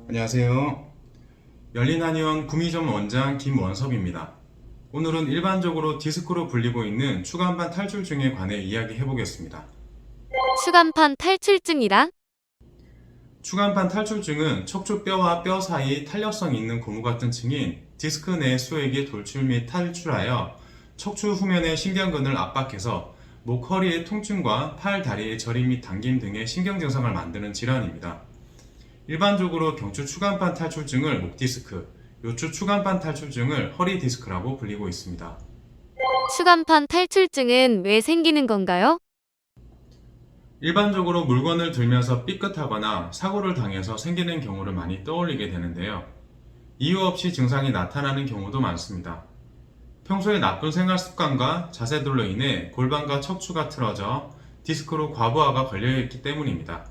안녕하세요. 열린한의원 구미점 원장 김원섭입니다. 오늘은 일반적으로 디스크로 불리고 있는 추간판 탈출증에 관해 이야기해 보겠습니다. 추간판 탈출증이란? 추간판 탈출증은 척추뼈와 뼈 사이 탄력성 있는 고무 같은 층인 디스크 내 수액이 돌출 및 탈출하여 척추 후면의 신경근을 압박해서 목, 허리의 통증과 팔, 다리의 저림 및 당김 등의 신경 증상을 만드는 질환입니다. 일반적으로 경추 추간판 탈출증을 목 디스크, 요추 추간판 탈출증을 허리 디스크라고 불리고 있습니다. 추간판 탈출증은 왜 생기는 건가요? 일반적으로 물건을 들면서 삐끗하거나 사고를 당해서 생기는 경우를 많이 떠올리게 되는데요. 이유 없이 증상이 나타나는 경우도 많습니다. 평소에 나쁜 생활 습관과 자세들로 인해 골반과 척추가 틀어져 디스크로 과부하가 걸려있기 때문입니다.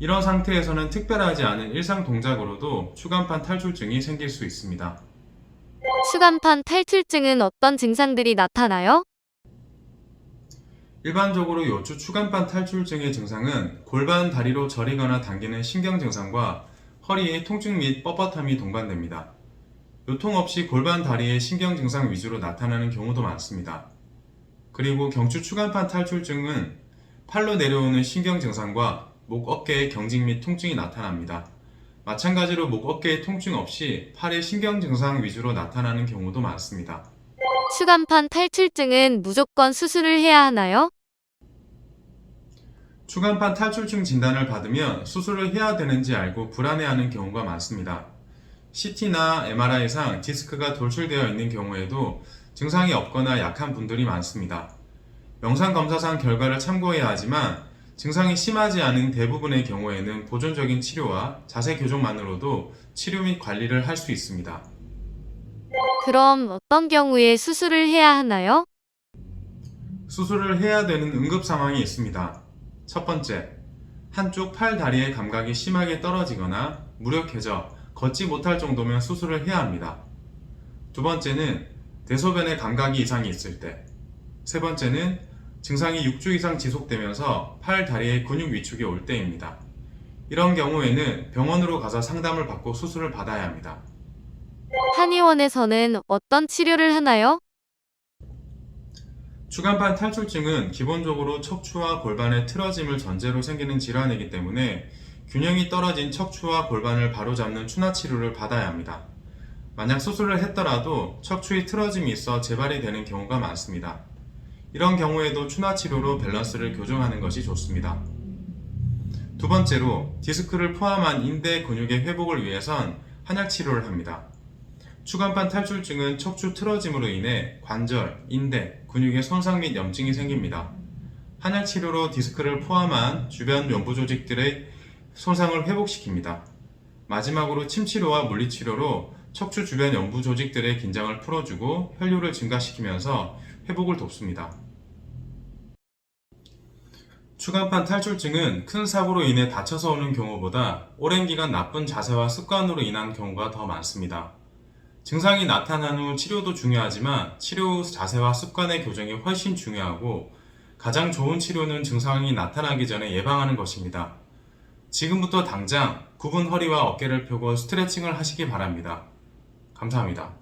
이런 상태에서는 특별하지 않은 일상 동작으로도 추간판 탈출증이 생길 수 있습니다. 추간판 탈출증은 어떤 증상들이 나타나요? 일반적으로 요추 추간판 탈출증의 증상은 골반 다리로 저리거나 당기는 신경 증상과 허리의 통증 및 뻣뻣함이 동반됩니다. 요통 없이 골반 다리의 신경 증상 위주로 나타나는 경우도 많습니다. 그리고 경추 추간판 탈출증은 팔로 내려오는 신경 증상과 목, 어깨의 경직 및 통증이 나타납니다. 마찬가지로 목, 어깨의 통증 없이 팔의 신경 증상 위주로 나타나는 경우도 많습니다. 추간판 탈출증은 무조건 수술을 해야 하나요? 추간판 탈출증 진단을 받으면 수술을 해야 되는지 알고 불안해하는 경우가 많습니다. CT나 MRI상 디스크가 돌출되어 있는 경우에도 증상이 없거나 약한 분들이 많습니다. 영상검사상 결과를 참고해야 하지만 증상이 심하지 않은 대부분의 경우에는 보존적인 치료와 자세 교정만으로도 치료 및 관리를 할 수 있습니다. 그럼 어떤 경우에 수술을 해야 하나요? 수술을 해야 되는 응급 상황이 있습니다. 첫 번째, 한쪽 팔 다리의 감각이 심하게 떨어지거나 무력해져 걷지 못할 정도면 수술을 해야 합니다. 두 번째는 대소변의 감각이 이상이 있을 때, 세 번째는 증상이 6주 이상 지속되면서 팔, 다리의 근육 위축이 올 때입니다. 이런 경우에는 병원으로 가서 상담을 받고 수술을 받아야 합니다. 한의원에서는 어떤 치료를 하나요? 추간판 탈출증은 기본적으로 척추와 골반의 틀어짐을 전제로 생기는 질환이기 때문에 균형이 떨어진 척추와 골반을 바로잡는 추나 치료를 받아야 합니다. 만약 수술을 했더라도 척추의 틀어짐이 있어 재발이 되는 경우가 많습니다. 이런 경우에도 추나 치료로 밸런스를 교정하는 것이 좋습니다. 두 번째로 디스크를 포함한 인대 근육의 회복을 위해선 한약 치료를 합니다. 추간판 탈출증은 척추 틀어짐으로 인해 관절, 인대, 근육의 손상 및 염증이 생깁니다. 한약 치료로 디스크를 포함한 주변 연부 조직들의 손상을 회복시킵니다. 마지막으로 침치료와 물리치료로 척추 주변 연부 조직들의 긴장을 풀어주고 혈류를 증가시키면서 회복을 돕습니다. 추간판 탈출증은 큰 사고로 인해 다쳐서 오는 경우보다 오랜 기간 나쁜 자세와 습관으로 인한 경우가 더 많습니다. 증상이 나타난 후 치료도 중요하지만 치료 후 자세와 습관의 교정이 훨씬 중요하고 가장 좋은 치료는 증상이 나타나기 전에 예방하는 것입니다. 지금부터 당장 굽은 허리와 어깨를 펴고 스트레칭을 하시기 바랍니다. 감사합니다.